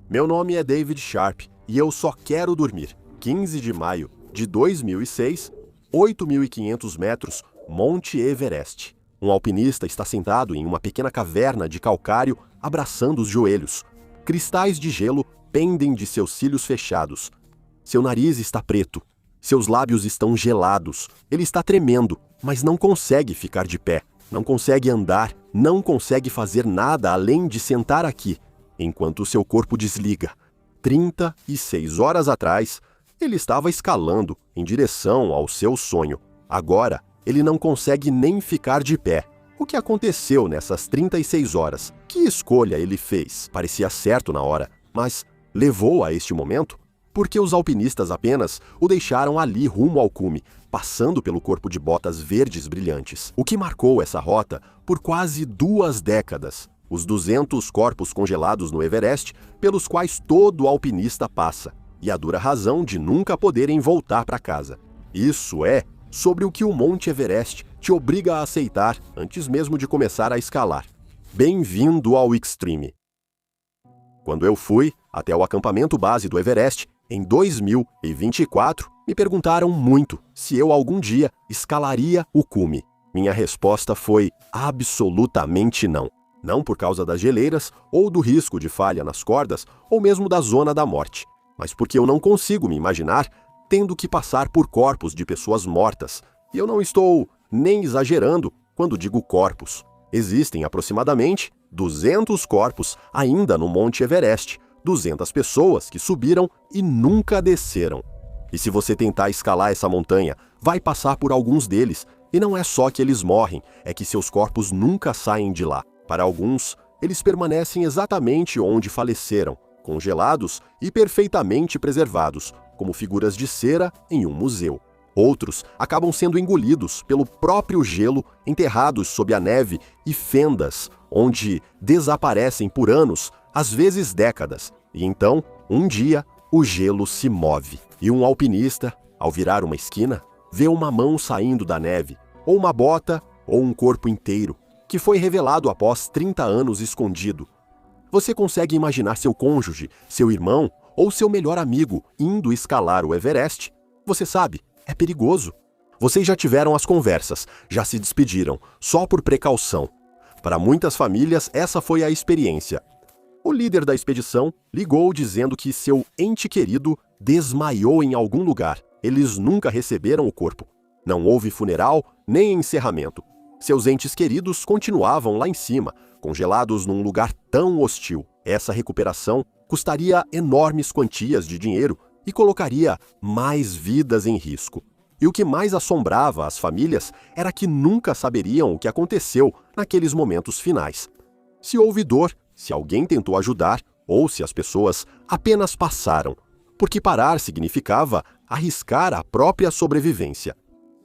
Meu nome é David Sharp e eu só quero dormir. 15 de maio de 2006, 8.500 metros, Monte Everest. Um alpinista está sentado em uma pequena caverna de calcário, abraçando os joelhos. Cristais de gelo pendem de seus cílios fechados. Seu nariz está preto. Seus lábios estão gelados. Ele está tremendo, mas não consegue ficar de pé. Não consegue andar, não consegue fazer nada além de sentar aqui, enquanto seu corpo desliga. 36 horas atrás, ele estava escalando em direção ao seu sonho. Agora, ele não consegue nem ficar de pé. O que aconteceu nessas 36 horas? Que escolha ele fez? Parecia certo na hora, mas levou a este momento? Porque os alpinistas apenas o deixaram ali rumo ao cume, passando pelo corpo de botas verdes brilhantes. O que marcou essa rota por quase 2 décadas. Os 200 corpos congelados no Everest, pelos quais todo alpinista passa, e a dura razão de nunca poderem voltar para casa. Isso é sobre o que o Monte Everest te obriga a aceitar antes mesmo de começar a escalar. Bem-vindo ao Extreme. Quando eu fui até o acampamento base do Everest, em 2024, me perguntaram muito se eu algum dia escalaria o cume. Minha resposta foi absolutamente não. Não por causa das geleiras, ou do risco de falha nas cordas, ou mesmo da zona da morte, mas porque eu não consigo me imaginar tendo que passar por corpos de pessoas mortas. E eu não estou nem exagerando quando digo corpos. Existem aproximadamente 200 corpos ainda no Monte Everest, 200 pessoas que subiram e nunca desceram. E se você tentar escalar essa montanha, vai passar por alguns deles, e não é só que eles morrem, é que seus corpos nunca saem de lá. Para alguns, eles permanecem exatamente onde faleceram, congelados e perfeitamente preservados, como figuras de cera em um museu. Outros acabam sendo engolidos pelo próprio gelo, enterrados sob a neve e fendas, onde desaparecem por anos, às vezes décadas. E então, um dia, o gelo se move. E um alpinista, ao virar uma esquina, vê uma mão saindo da neve, ou uma bota, ou um corpo inteiro, que foi revelado após 30 anos escondido. Você consegue imaginar seu cônjuge, seu irmão ou seu melhor amigo indo escalar o Everest? Você sabe, é perigoso. Vocês já tiveram as conversas, já se despediram, só por precaução. Para muitas famílias, essa foi a experiência. O líder da expedição ligou dizendo que seu ente querido desmaiou em algum lugar. Eles nunca receberam o corpo. Não houve funeral nem encerramento. Seus entes queridos continuavam lá em cima, congelados num lugar tão hostil. Essa recuperação custaria enormes quantias de dinheiro e colocaria mais vidas em risco. E o que mais assombrava as famílias era que nunca saberiam o que aconteceu naqueles momentos finais. Se houve dor, se alguém tentou ajudar ou se as pessoas apenas passaram, porque parar significava arriscar a própria sobrevivência.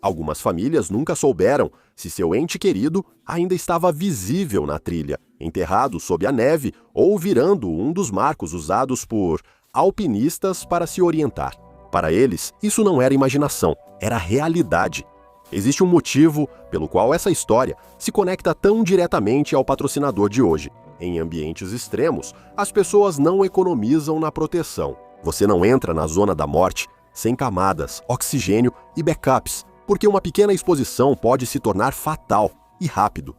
Algumas famílias nunca souberam se seu ente querido ainda estava visível na trilha, enterrado sob a neve ou virando um dos marcos usados por alpinistas para se orientar. Para eles, isso não era imaginação, era realidade. Existe um motivo pelo qual essa história se conecta tão diretamente ao patrocinador de hoje. Em ambientes extremos, as pessoas não economizam na proteção. Você não entra na zona da morte sem camadas, oxigênio e backups, porque uma pequena exposição pode se tornar fatal e rápido.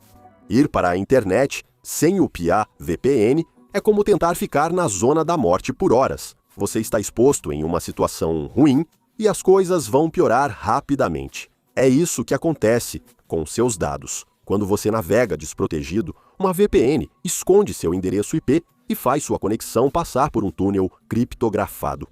Ir para a internet sem upar VPN é como tentar ficar na zona da morte por horas. Você está exposto em uma situação ruim e as coisas vão piorar rapidamente. É isso que acontece com seus dados. Quando você navega desprotegido, uma VPN esconde seu endereço IP e faz sua conexão passar por um túnel criptografado.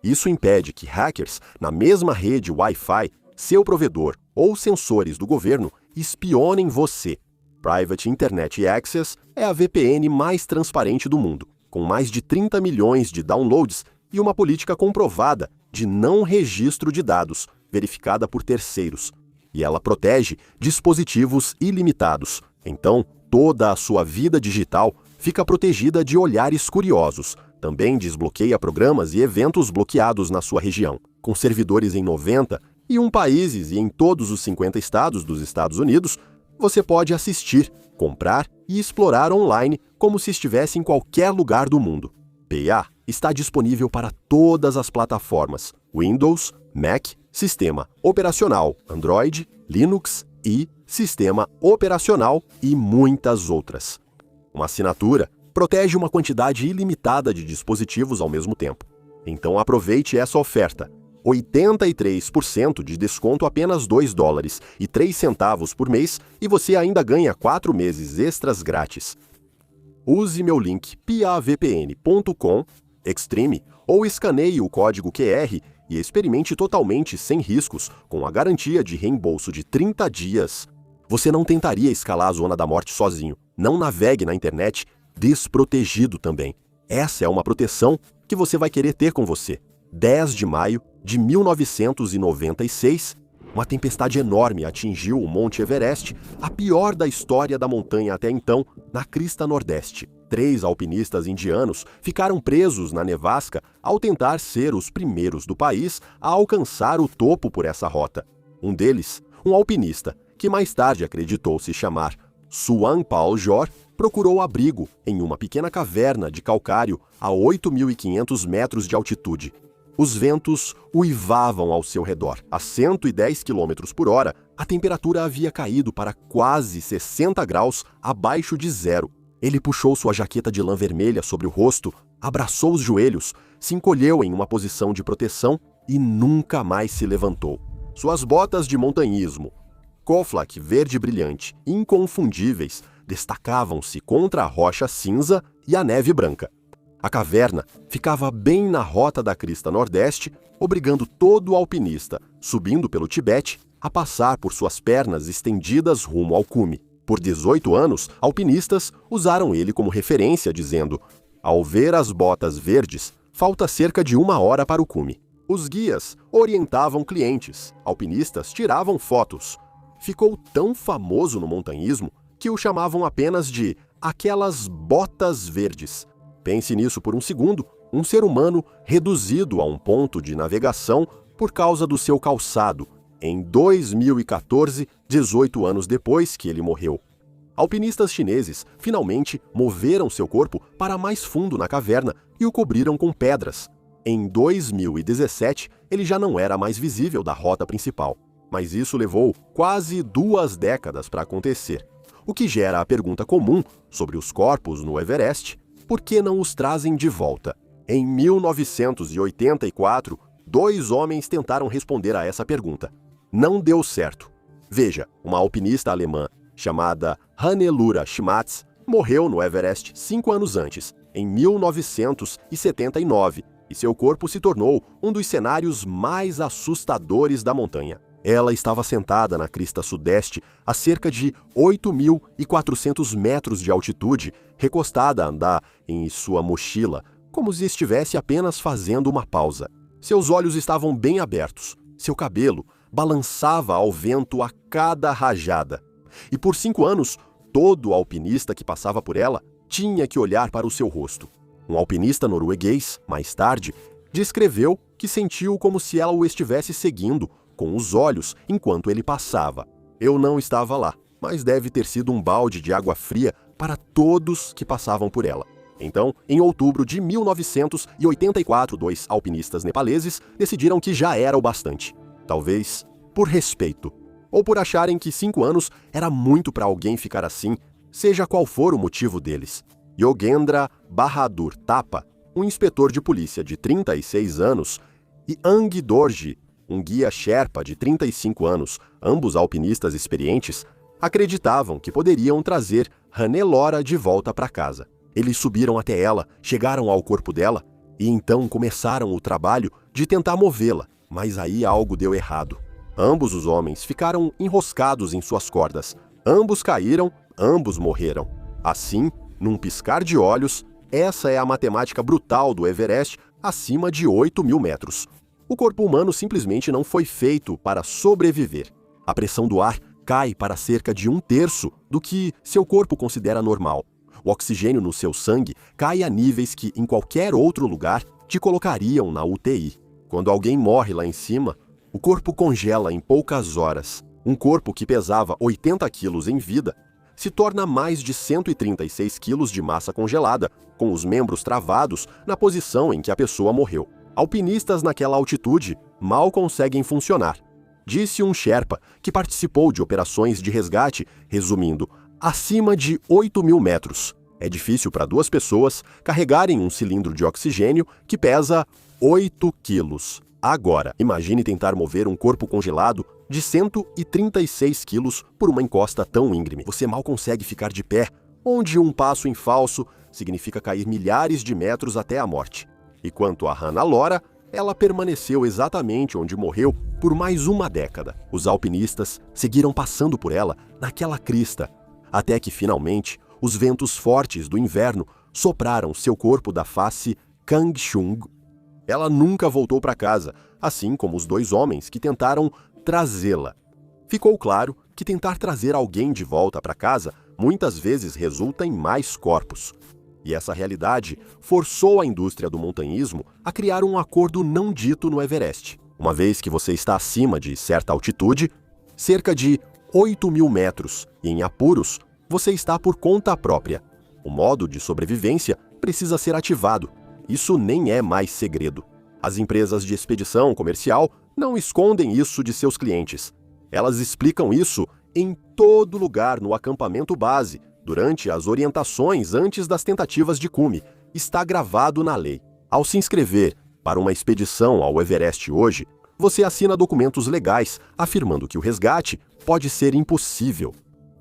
Isso impede que hackers, na mesma rede Wi-Fi, seu provedor ou sensores do governo espionem você. Private Internet Access é a VPN mais transparente do mundo, com mais de 30 milhões de downloads e uma política comprovada de não registro de dados, verificada por terceiros. E ela protege dispositivos ilimitados. Então, toda a sua vida digital fica protegida de olhares curiosos. Também desbloqueia programas e eventos bloqueados na sua região. Com servidores em 91 países e em todos os 50 estados dos Estados Unidos, você pode assistir, comprar e explorar online como se estivesse em qualquer lugar do mundo. PA está disponível para todas as plataformas Windows, Mac, Sistema Operacional Android, Linux e Sistema Operacional e muitas outras. Uma assinatura protege uma quantidade ilimitada de dispositivos ao mesmo tempo. Então aproveite essa oferta. 83% de desconto, apenas $2,03 por mês, e você ainda ganha 4 meses extras grátis. Use meu link piavpn.com/extreme ou escaneie o código QR e experimente totalmente sem riscos, com a garantia de reembolso de 30 dias. Você não tentaria escalar a zona da morte sozinho. Não navegue na internet desprotegido também. Essa é uma proteção que você vai querer ter com você. 10 de maio de 1996, uma tempestade enorme atingiu o Monte Everest, a pior da história da montanha até então, na crista nordeste. 3 alpinistas indianos ficaram presos na nevasca ao tentar ser os primeiros do país a alcançar o topo por essa rota. Um deles, um alpinista, que mais tarde acreditou se chamar Suanpal Jor, procurou abrigo em uma pequena caverna de calcário a 8.500 metros de altitude. Os ventos uivavam ao seu redor. A 110 km por hora, a temperatura havia caído para quase 60 graus abaixo de zero. Ele puxou sua jaqueta de lã vermelha sobre o rosto, abraçou os joelhos, se encolheu em uma posição de proteção e nunca mais se levantou. Suas botas de montanhismo, Koflak verde brilhante, inconfundíveis, destacavam-se contra a rocha cinza e a neve branca. A caverna ficava bem na rota da crista nordeste, obrigando todo alpinista, subindo pelo Tibete, a passar por suas pernas estendidas rumo ao cume. Por 18 anos, alpinistas usaram ele como referência, dizendo: ao ver as botas verdes, falta cerca de 1 hora para o cume. Os guias orientavam clientes, alpinistas tiravam fotos. Ficou tão famoso no montanhismo que o chamavam apenas de aquelas botas verdes. Pense nisso por um segundo, um ser humano reduzido a um ponto de navegação por causa do seu calçado, em 2014, 18 anos depois que ele morreu. Alpinistas chineses finalmente moveram seu corpo para mais fundo na caverna e o cobriram com pedras. Em 2017, ele já não era mais visível da rota principal. Mas isso levou quase 2 décadas para acontecer, o que gera a pergunta comum sobre os corpos no Everest: por que não os trazem de volta? Em 1984, 2 homens tentaram responder a essa pergunta. Não deu certo. Veja, uma alpinista alemã chamada Hannelore Schmatz morreu no Everest 5 anos antes, em 1979, e seu corpo se tornou um dos cenários mais assustadores da montanha. Ela estava sentada na crista sudeste a cerca de 8.400 metros de altitude, recostada a andar em sua mochila, como se estivesse apenas fazendo uma pausa. Seus olhos estavam bem abertos, seu cabelo balançava ao vento a cada rajada. E por 5 anos, todo alpinista que passava por ela tinha que olhar para o seu rosto. Um alpinista norueguês, mais tarde, descreveu que sentiu como se ela o estivesse seguindo com os olhos enquanto ele passava. Eu não estava lá, mas deve ter sido um balde de água fria para todos que passavam por ela. Então, em outubro de 1984, 2 alpinistas nepaleses decidiram que já era o bastante. Talvez por respeito, ou por acharem que 5 anos era muito para alguém ficar assim, seja qual for o motivo deles. Yogendra Bahadur Thapa, um inspetor de polícia de 36 anos, e Ang Dorji, um guia Sherpa de 35 anos, ambos alpinistas experientes, acreditavam que poderiam trazer Hannelore de volta para casa. Eles subiram até ela, chegaram ao corpo dela e então começaram o trabalho de tentar movê-la, mas aí algo deu errado. Ambos os homens ficaram enroscados em suas cordas. Ambos caíram, ambos morreram. Assim, num piscar de olhos, essa é a matemática brutal do Everest acima de 8.000 metros. O corpo humano simplesmente não foi feito para sobreviver. A pressão do ar cai para cerca de 1/3 do que seu corpo considera normal. O oxigênio no seu sangue cai a níveis que, em qualquer outro lugar, te colocariam na UTI. Quando alguém morre lá em cima, o corpo congela em poucas horas. Um corpo que pesava 80 quilos em vida se torna mais de 136 quilos de massa congelada, com os membros travados na posição em que a pessoa morreu. Alpinistas naquela altitude mal conseguem funcionar. Disse um Sherpa que participou de operações de resgate, resumindo, acima de 8.000 metros. É difícil para duas pessoas carregarem um cilindro de oxigênio que pesa 8 quilos. Agora, imagine tentar mover um corpo congelado de 136 quilos por uma encosta tão íngreme. Você mal consegue ficar de pé, onde um passo em falso significa cair milhares de metros até a morte. E quanto a Hannah Lora, ela permaneceu exatamente onde morreu por mais uma década. Os alpinistas seguiram passando por ela naquela crista, até que finalmente os ventos fortes do inverno sopraram seu corpo da face Kangshung. Ela nunca voltou para casa, assim como os dois homens que tentaram trazê-la. Ficou claro que tentar trazer alguém de volta para casa muitas vezes resulta em mais corpos. E essa realidade forçou a indústria do montanhismo a criar um acordo não dito no Everest. Uma vez que você está acima de certa altitude, cerca de 8.000 metros, e em apuros, você está por conta própria. O modo de sobrevivência precisa ser ativado. Isso nem é mais segredo. As empresas de expedição comercial não escondem isso de seus clientes. Elas explicam isso em todo lugar no acampamento base, durante as orientações antes das tentativas de cume. Está gravado na lei. Ao se inscrever para uma expedição ao Everest hoje, você assina documentos legais afirmando que o resgate pode ser impossível.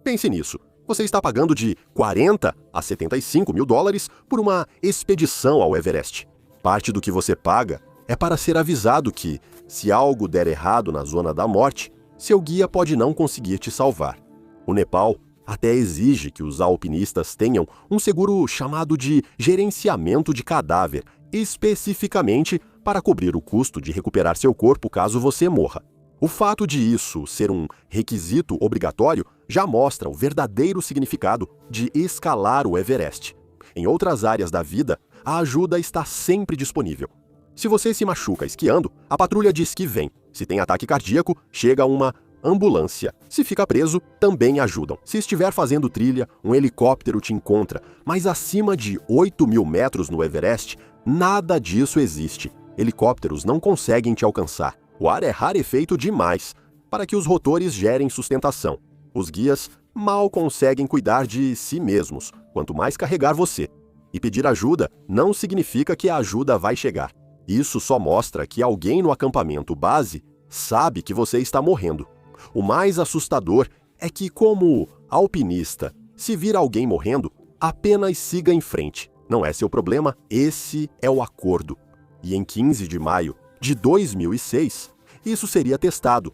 Pense nisso. Você está pagando de 40 a 75 mil dólares por uma expedição ao Everest. Parte do que você paga é para ser avisado que, se algo der errado na zona da morte, seu guia pode não conseguir te salvar. O Nepal até exige que os alpinistas tenham um seguro chamado de gerenciamento de cadáver, especificamente para cobrir o custo de recuperar seu corpo caso você morra. O fato de isso ser um requisito obrigatório já mostra o verdadeiro significado de escalar o Everest. Em outras áreas da vida, a ajuda está sempre disponível. Se você se machuca esquiando, a patrulha de esqui vem. Se tem ataque cardíaco, chega uma ambulância. Se fica preso, também ajudam. Se estiver fazendo trilha, um helicóptero te encontra. Mas acima de 8.000 metros no Everest, nada disso existe. Helicópteros não conseguem te alcançar. O ar é rarefeito demais para que os rotores gerem sustentação. Os guias mal conseguem cuidar de si mesmos, quanto mais carregar você. E pedir ajuda não significa que a ajuda vai chegar. Isso só mostra que alguém no acampamento base sabe que você está morrendo. O mais assustador é que, como alpinista, se vir alguém morrendo, apenas siga em frente. Não é seu problema, esse é o acordo. E em 15 de maio de 2006, isso seria testado,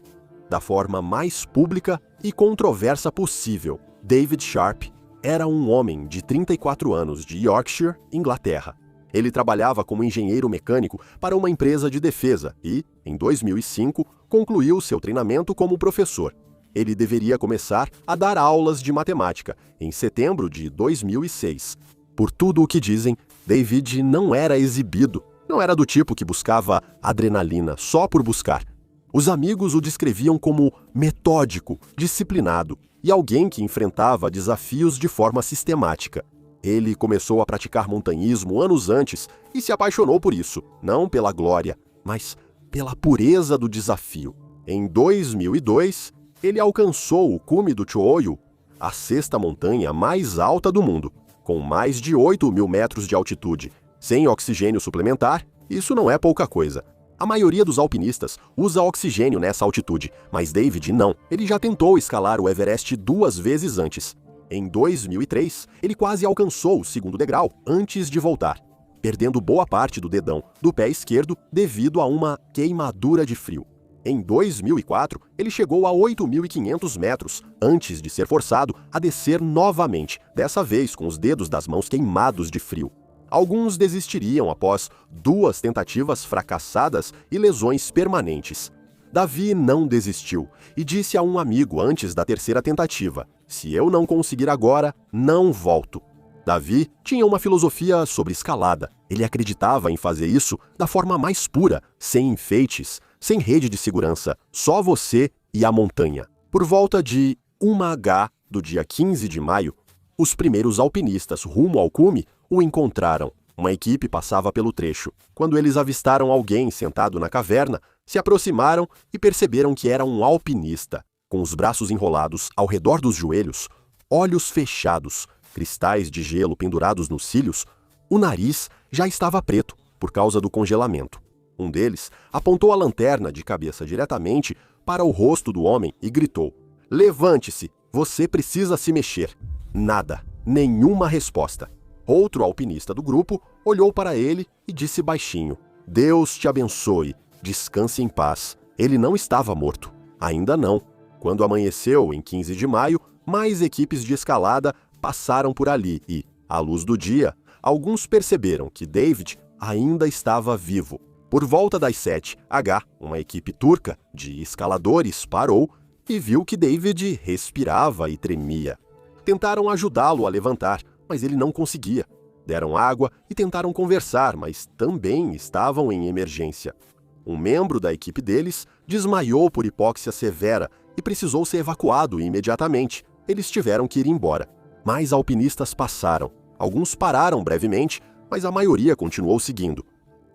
da forma mais pública e controversa possível. David Sharp era um homem de 34 anos de Yorkshire, Inglaterra. Ele trabalhava como engenheiro mecânico para uma empresa de defesa e, em 2005, concluiu seu treinamento como professor. Ele deveria começar a dar aulas de matemática em setembro de 2006. Por tudo o que dizem, David não era exibido. Não era do tipo que buscava adrenalina só por buscar. Os amigos o descreviam como metódico, disciplinado e alguém que enfrentava desafios de forma sistemática. Ele começou a praticar montanhismo anos antes e se apaixonou por isso, não pela glória, mas pela pureza do desafio. Em 2002, ele alcançou o cume do Choyu, a sexta montanha mais alta do mundo, com mais de 8.000 metros de altitude. Sem oxigênio suplementar, isso não é pouca coisa. A maioria dos alpinistas usa oxigênio nessa altitude, mas David não. Ele já tentou escalar o Everest 2 vezes antes. Em 2003, ele quase alcançou o segundo degrau antes de voltar, perdendo boa parte do dedão do pé esquerdo devido a uma queimadura de frio. Em 2004, ele chegou a 8.500 metros antes de ser forçado a descer novamente, dessa vez com os dedos das mãos queimados de frio. Alguns desistiriam após 2 tentativas fracassadas e lesões permanentes. Davi não desistiu e disse a um amigo antes da terceira tentativa: "Se eu não conseguir agora, não volto." Davi tinha uma filosofia sobre escalada. Ele acreditava em fazer isso da forma mais pura, sem enfeites, sem rede de segurança, só você e a montanha. Por volta de 1h do dia 15 de maio, os primeiros alpinistas rumo ao cume o encontraram. Uma equipe passava pelo trecho. Quando eles avistaram alguém sentado na caverna, se aproximaram e perceberam que era um alpinista, com os braços enrolados ao redor dos joelhos, olhos fechados, cristais de gelo pendurados nos cílios. O nariz já estava preto por causa do congelamento. Um deles apontou a lanterna de cabeça diretamente para o rosto do homem e gritou: "Levante-se, você precisa se mexer." Nada, nenhuma resposta. Outro alpinista do grupo olhou para ele e disse baixinho: "Deus te abençoe, descanse em paz." Ele não estava morto. Ainda não. Quando amanheceu, em 15 de maio, mais equipes de escalada passaram por ali e, à luz do dia, alguns perceberam que David ainda estava vivo. Por volta das 7h, uma equipe turca de escaladores parou e viu que David respirava e tremia. Tentaram ajudá-lo a levantar, mas ele não conseguia. Deram água e tentaram conversar, mas também estavam em emergência. Um membro da equipe deles desmaiou por hipóxia severa e precisou ser evacuado imediatamente. Eles tiveram que ir embora. Mais alpinistas passaram. Alguns pararam brevemente, mas a maioria continuou seguindo.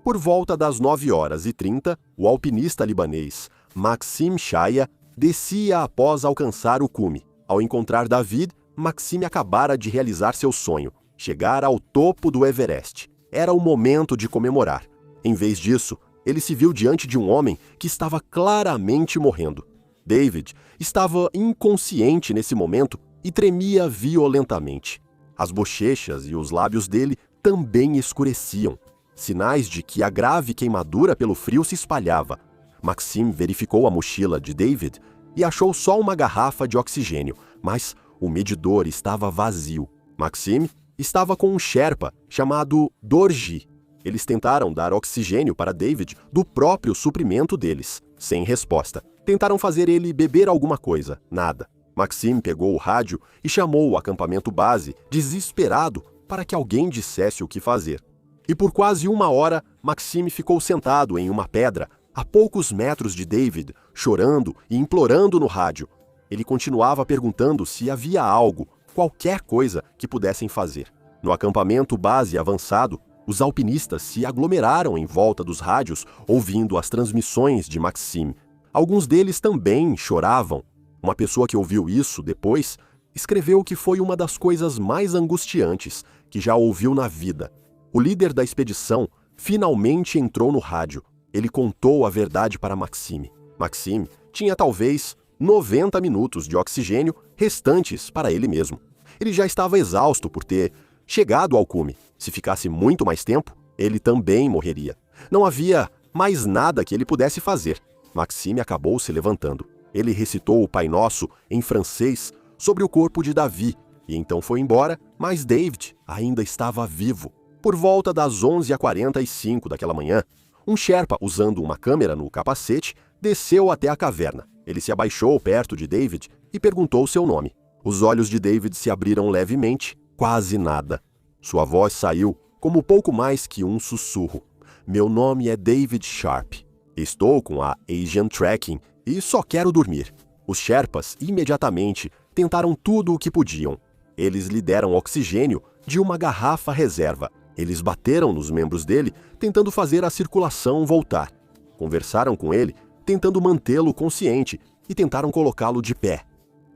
Por volta das 9h30, o alpinista libanês Maxim Chaya descia após alcançar o cume. Ao encontrar David, Maxim acabara de realizar seu sonho, chegar ao topo do Everest. Era o momento de comemorar. Em vez disso, ele se viu diante de um homem que estava claramente morrendo. David estava inconsciente nesse momento e tremia violentamente. As bochechas e os lábios dele também escureciam, sinais de que a grave queimadura pelo frio se espalhava. Maxim verificou a mochila de David e achou só uma garrafa de oxigênio, mas o medidor estava vazio. Maxim estava com um Sherpa chamado Dorji. Eles tentaram dar oxigênio para David do próprio suprimento deles, sem resposta. Tentaram fazer ele beber alguma coisa, nada. Maxim pegou o rádio e chamou o acampamento base, desesperado, para que alguém dissesse o que fazer. E por quase 1 hora, Maxim ficou sentado em uma pedra, a poucos metros de David, chorando e implorando no rádio. Ele continuava perguntando se havia algo, qualquer coisa que pudessem fazer. No acampamento base avançado, os alpinistas se aglomeraram em volta dos rádios, ouvindo as transmissões de Maxim. Alguns deles também choravam. Uma pessoa que ouviu isso depois escreveu que foi uma das coisas mais angustiantes que já ouviu na vida. O líder da expedição finalmente entrou no rádio. Ele contou a verdade para Maxim. Maxim tinha talvez 90 minutos de oxigênio restantes para ele mesmo. Ele já estava exausto por ter chegado ao cume. Se ficasse muito mais tempo, ele também morreria. Não havia mais nada que ele pudesse fazer. Maxim acabou se levantando. Ele recitou o Pai Nosso em francês sobre o corpo de Davi e então foi embora, mas David ainda estava vivo. Por volta das 11h45 daquela manhã, um Sherpa, usando uma câmera no capacete, desceu até a caverna. Ele se abaixou perto de David e perguntou seu nome. Os olhos de David se abriram levemente, quase nada. Sua voz saiu como pouco mais que um sussurro. "Meu nome é David Sharp. Estou com a Asian Trekking e só quero dormir." Os Sherpas imediatamente tentaram tudo o que podiam. Eles lhe deram oxigênio de uma garrafa reserva. Eles bateram nos membros dele, tentando fazer a circulação voltar. Conversaram com ele, tentando mantê-lo consciente, e tentaram colocá-lo de pé.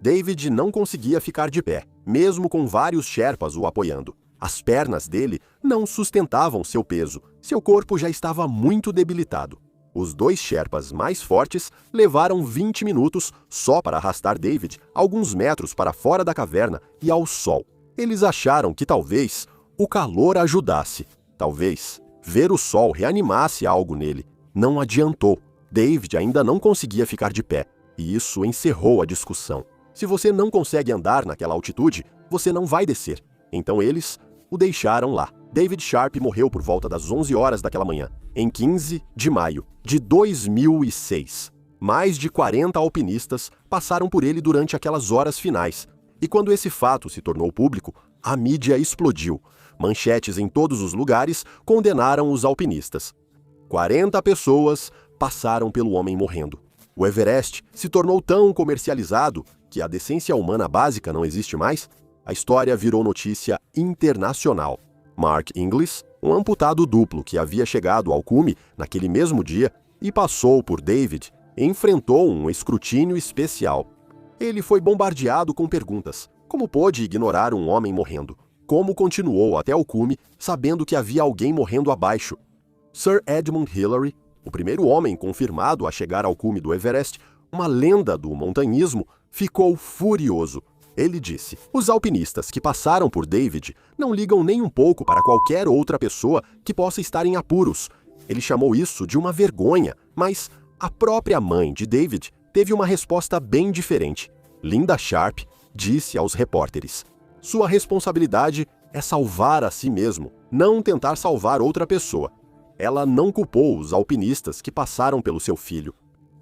David não conseguia ficar de pé, mesmo com vários Sherpas o apoiando. As pernas dele não sustentavam seu peso, seu corpo já estava muito debilitado. Os 2 Sherpas mais fortes levaram 20 minutos só para arrastar David alguns metros para fora da caverna e ao sol. Eles acharam que talvez o calor ajudasse. Talvez ver o sol reanimasse algo nele. Não adiantou. David ainda não conseguia ficar de pé, e isso encerrou a discussão. Se você não consegue andar naquela altitude, você não vai descer. Então eles o deixaram lá. David Sharp morreu por volta das 11 horas daquela manhã, em 15 de maio de 2006. Mais de 40 alpinistas passaram por ele durante aquelas horas finais. E quando esse fato se tornou público, a mídia explodiu. Manchetes em todos os lugares condenaram os alpinistas. 40 pessoas passaram pelo homem morrendo. O Everest se tornou tão comercializado que a decência humana básica não existe mais? A história virou notícia internacional. Mark Inglis, um amputado duplo que havia chegado ao cume naquele mesmo dia e passou por David, enfrentou um escrutínio especial. Ele foi bombardeado com perguntas. Como pôde ignorar um homem morrendo? Como continuou até o cume, sabendo que havia alguém morrendo abaixo? Sir Edmund Hillary, o primeiro homem confirmado a chegar ao cume do Everest, uma lenda do montanhismo, ficou furioso. Ele disse: os alpinistas que passaram por David não ligam nem um pouco para qualquer outra pessoa que possa estar em apuros. Ele chamou isso de uma vergonha, mas a própria mãe de David teve uma resposta bem diferente. Linda Sharp disse aos repórteres: sua responsabilidade é salvar a si mesmo, não tentar salvar outra pessoa. Ela não culpou os alpinistas que passaram pelo seu filho.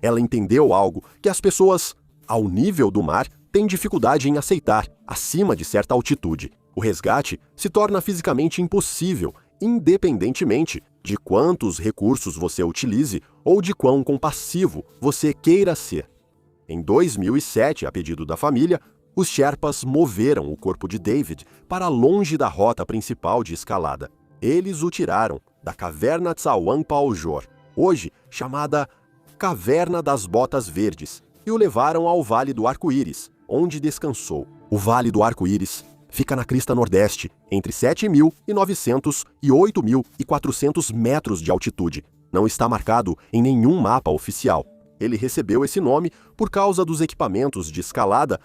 Ela entendeu algo que as pessoas, ao nível do mar, têm dificuldade em aceitar, acima de certa altitude. O resgate se torna fisicamente impossível, independentemente de quantos recursos você utilize ou de quão compassivo você queira ser. Em 2007, a pedido da família, os Sherpas moveram o corpo de David para longe da rota principal de escalada. Eles o tiraram da caverna Tsawang Paljor, hoje chamada Caverna das Botas Verdes, e o levaram ao Vale do Arco-Íris, onde descansou. O Vale do Arco-Íris fica na crista nordeste, entre 7.900 e 8.400 metros de altitude. Não está marcado em nenhum mapa oficial. Ele recebeu esse nome por causa dos equipamentos de escalada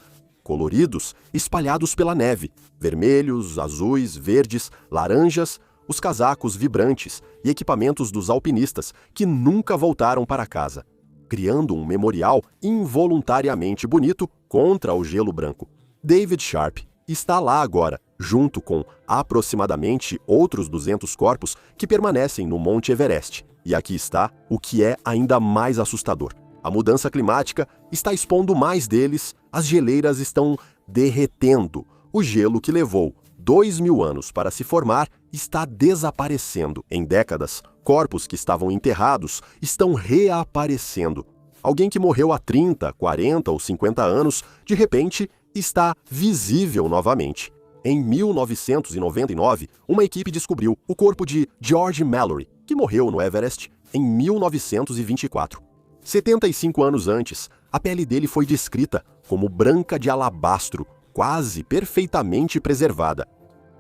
coloridos espalhados pela neve, vermelhos, azuis, verdes, laranjas, os casacos vibrantes e equipamentos dos alpinistas que nunca voltaram para casa, criando um memorial involuntariamente bonito contra o gelo branco. David Sharp está lá agora, junto com aproximadamente outros 200 corpos que permanecem no Monte Everest. E aqui está o que é ainda mais assustador. A mudança climática está expondo mais deles, as geleiras estão derretendo. O gelo que levou 2.000 anos para se formar está desaparecendo. Em décadas, corpos que estavam enterrados estão reaparecendo. Alguém que morreu há 30, 40 ou 50 anos, de repente, está visível novamente. Em 1999, uma equipe descobriu o corpo de George Mallory, que morreu no Everest em 1924. 75 anos antes, a pele dele foi descrita como branca de alabastro, quase perfeitamente preservada.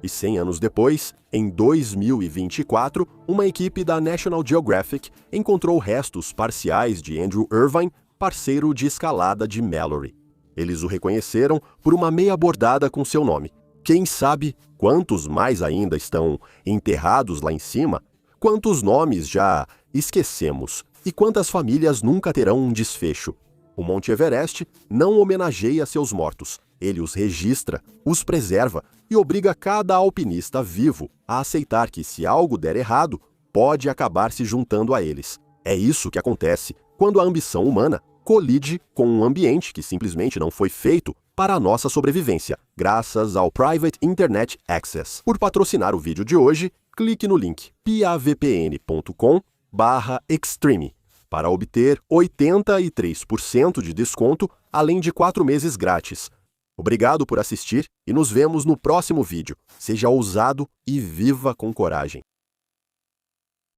E 100 anos depois, em 2024, uma equipe da National Geographic encontrou restos parciais de Andrew Irvine, parceiro de escalada de Mallory. Eles o reconheceram por uma meia bordada com seu nome. Quem sabe quantos mais ainda estão enterrados lá em cima? Quantos nomes já esquecemos? E quantas famílias nunca terão um desfecho? O Monte Everest não homenageia seus mortos. Ele os registra, os preserva e obriga cada alpinista vivo a aceitar que, se algo der errado, pode acabar se juntando a eles. É isso que acontece quando a ambição humana colide com um ambiente que simplesmente não foi feito para a nossa sobrevivência, graças ao Private Internet Access. Por patrocinar o vídeo de hoje, clique no link pavpn.com/extreme para obter 83% de desconto, além de 4 meses grátis. Obrigado por assistir e nos vemos no próximo vídeo. Seja ousado e viva com coragem.